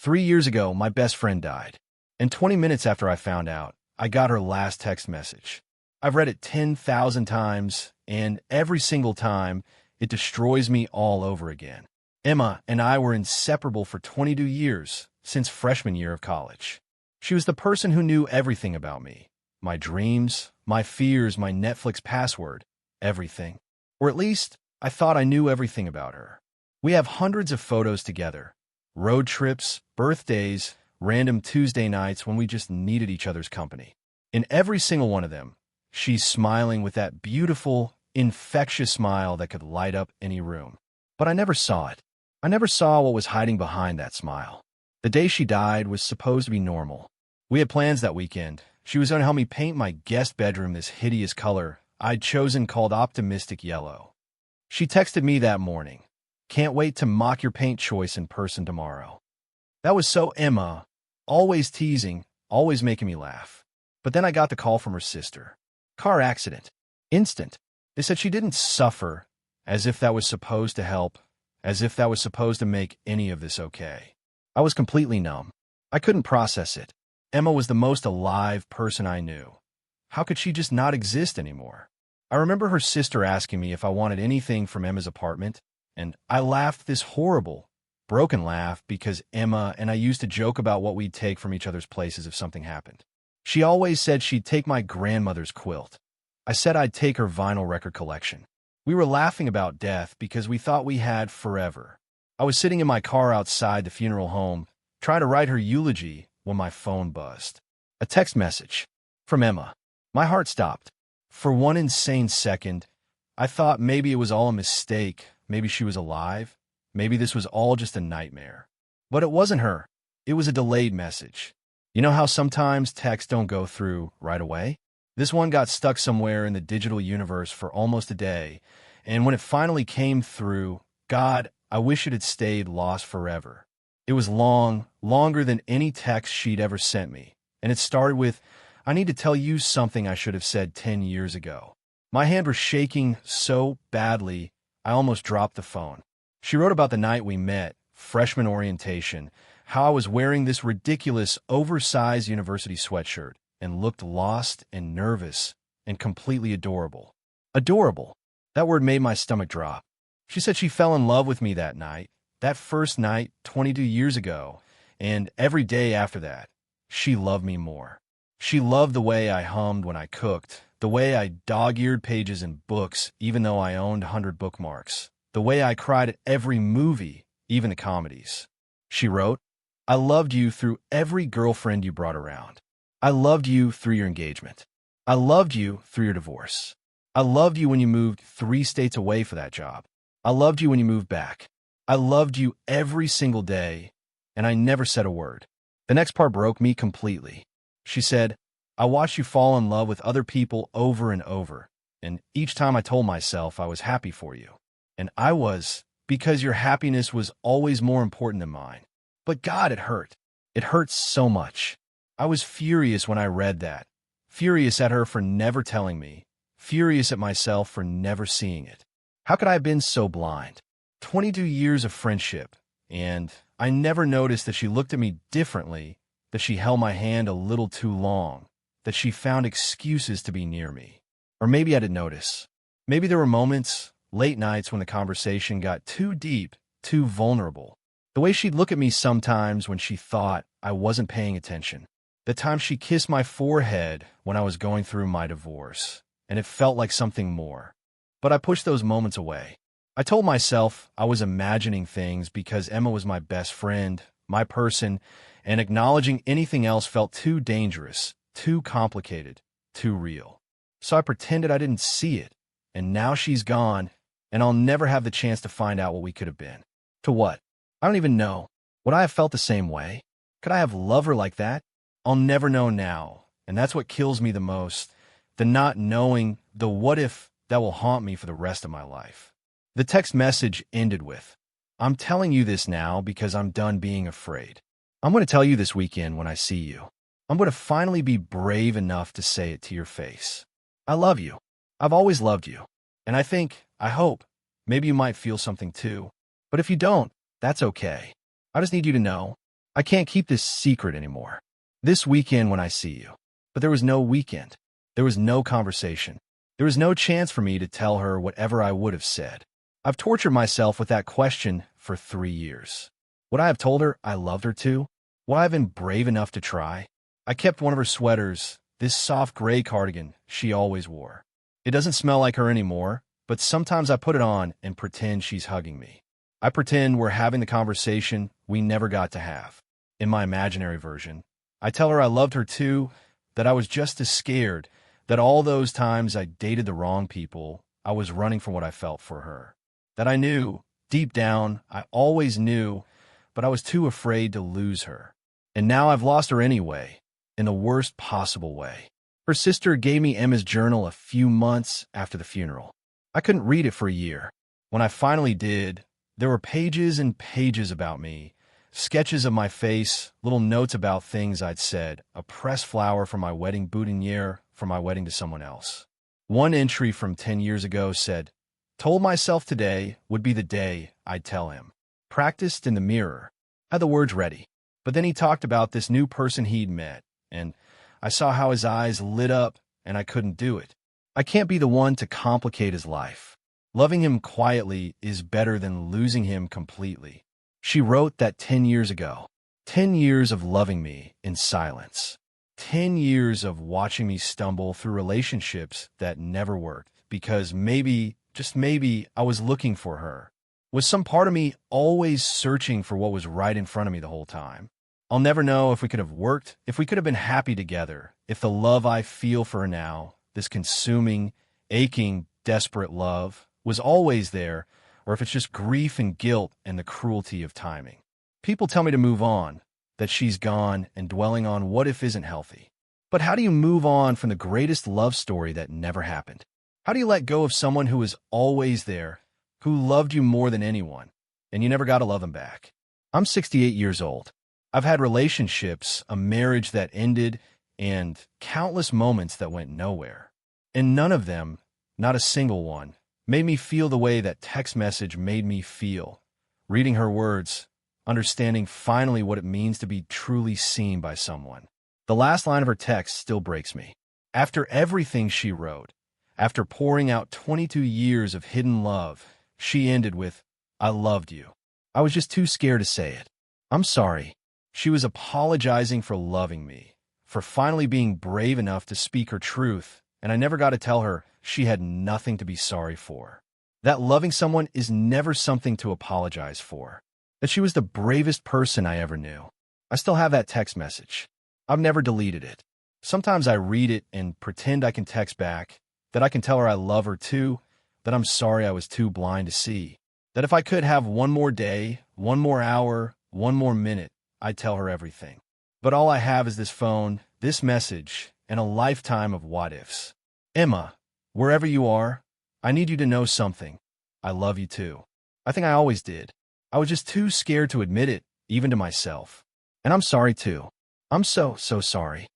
3 years ago, my best friend died. And 20 minutes after I found out, I got her last text message. I've read it 10,000 times, and every single time, it destroys me all over again. Emma and I were inseparable for 22 years, since freshman year of college. She was the person who knew everything about me. My dreams, my fears, my Netflix password, everything. Or at least, I thought I knew everything about her. We have hundreds of photos together. Road trips, birthdays, random Tuesday nights when we just needed each other's company. In every single one of them, she's smiling with that beautiful, infectious smile that could light up any room. But I never saw it. I never saw what was hiding behind that smile. The day she died was supposed to be normal. We had plans that weekend. She was going to help me paint my guest bedroom this hideous color I'd chosen called optimistic yellow. She texted me that morning, "Can't wait to mock your paint choice in person tomorrow." That was so Emma, always teasing, always making me laugh. But then I got the call from her sister. Car accident. Instant. They said she didn't suffer, as if that was supposed to help, as if that was supposed to make any of this okay. I was completely numb. I couldn't process it. Emma was the most alive person I knew. How could she just not exist anymore? I remember her sister asking me if I wanted anything from Emma's apartment, and I laughed this horrible, broken laugh because Emma and I used to joke about what we'd take from each other's places if something happened. She always said she'd take my grandmother's quilt. I said I'd take her vinyl record collection. We were laughing about death because we thought we had forever. I was sitting in my car outside the funeral home, trying to write her eulogy when my phone buzzed. A text message from Emma. My heart stopped. For one insane second, I thought maybe it was all a mistake, maybe she was alive, maybe this was all just a nightmare. But it wasn't her. It was a delayed message. You know how sometimes texts don't go through right away? This one got stuck somewhere in the digital universe for almost a day, and when it finally came through, God, I wish it had stayed lost forever. It was long, longer than any text she'd ever sent me, and it started with, "I need to tell you something I should have said 10 years ago." My hand was shaking so badly, I almost dropped the phone. She wrote about the night we met, freshman orientation, how I was wearing this ridiculous, oversized university sweatshirt and looked lost and nervous and completely adorable. Adorable. That word made my stomach drop. She said she fell in love with me that night, that first night 22 years ago, and every day after that, she loved me more. She loved the way I hummed when I cooked, the way I dog-eared pages in books even though I owned 100 bookmarks, the way I cried at every movie, even the comedies. She wrote, "I loved you through every girlfriend you brought around. I loved you through your engagement. I loved you through your divorce. I loved you when you moved 3 states away for that job. I loved you when you moved back. I loved you every single day, and I never said a word." The next part broke me completely. She said, "I watched you fall in love with other people over and over, and each time I told myself I was happy for you. And I was, because your happiness was always more important than mine. But God, it hurt. It hurt so much. I was furious when I read that, furious at her for never telling me, furious at myself for never seeing it. How could I have been so blind? 22 years of friendship, and I never noticed that she looked at me differently, that she held my hand a little too long, that she found excuses to be near me. Or maybe I didn't notice. Maybe there were moments, late nights when the conversation got too deep, too vulnerable. The way she'd look at me sometimes when she thought I wasn't paying attention. The time she kissed my forehead when I was going through my divorce, and it felt like something more. But I pushed those moments away. I told myself I was imagining things because Emma was my best friend, my person, and acknowledging anything else felt too dangerous, too complicated, too real. So I pretended I didn't see it, and now she's gone, and I'll never have the chance to find out what we could have been. To what? I don't even know. Would I have felt the same way? Could I have loved her like that? I'll never know now, and that's what kills me the most, the not knowing, the what if that will haunt me for the rest of my life. The text message ended with, "I'm telling you this now because I'm done being afraid. I'm going to tell you this weekend when I see you. I'm going to finally be brave enough to say it to your face. I love you. I've always loved you. And I hope, maybe you might feel something too. But if you don't, that's okay. I just need you to know, I can't keep this secret anymore. This weekend when I see you. But there was no weekend. There was no conversation. There was no chance for me to tell her whatever I would have said. I've tortured myself with that question for 3 years. Would I have told her I loved her too? Would I have been brave enough to try? I kept one of her sweaters, this soft gray cardigan she always wore. It doesn't smell like her anymore, but sometimes I put it on and pretend she's hugging me. I pretend we're having the conversation we never got to have. In my imaginary version, I tell her I loved her too, that I was just as scared, that all those times I dated the wrong people, I was running from what I felt for her. That I knew, deep down, I always knew, but I was too afraid to lose her. And now I've lost her anyway, in the worst possible way. Her sister gave me Emma's journal a few months after the funeral. I couldn't read it for a year. When I finally did, there were pages and pages about me, sketches of my face, little notes about things I'd said, a pressed flower from my wedding boutonniere for my wedding to someone else. One entry from 10 years ago said, "Told myself today would be the day I'd tell him. Practiced in the mirror." I had the words ready. But then he talked about this new person he'd met, and I saw how his eyes lit up, and I couldn't do it. I can't be the one to complicate his life. Loving him quietly is better than losing him completely. She wrote that 10 years ago. 10 years of loving me in silence. 10 years of watching me stumble through relationships that never worked because maybe, just maybe, I was looking for her. Was some part of me always searching for what was right in front of me the whole time? I'll never know if we could have worked, if we could have been happy together, if the love I feel for her now, this consuming, aching, desperate love, was always there, or if it's just grief and guilt and the cruelty of timing. People tell me to move on, that she's gone, and dwelling on what if isn't healthy. But how do you move on from the greatest love story that never happened? How do you let go of someone who was always there, who loved you more than anyone, and you never got to love them back? I'm 68 years old. I've had relationships, a marriage that ended, and countless moments that went nowhere. And none of them, not a single one, made me feel the way that text message made me feel. Reading her words, understanding finally what it means to be truly seen by someone. The last line of her text still breaks me. After everything she wrote, after pouring out 22 years of hidden love, she ended with, "I loved you." I was just too scared to say it. I'm sorry. She was apologizing for loving me, for finally being brave enough to speak her truth, and I never got to tell her she had nothing to be sorry for. That loving someone is never something to apologize for. That she was the bravest person I ever knew. I still have that text message. I've never deleted it. Sometimes I read it and pretend I can text back, that I can tell her I love her too, that I'm sorry I was too blind to see, that if I could have one more day, one more hour, one more minute, I'd tell her everything. But all I have is this phone, this message, and a lifetime of what-ifs. Emma, wherever you are, I need you to know something. I love you too. I think I always did. I was just too scared to admit it, even to myself. And I'm sorry too. I'm so sorry.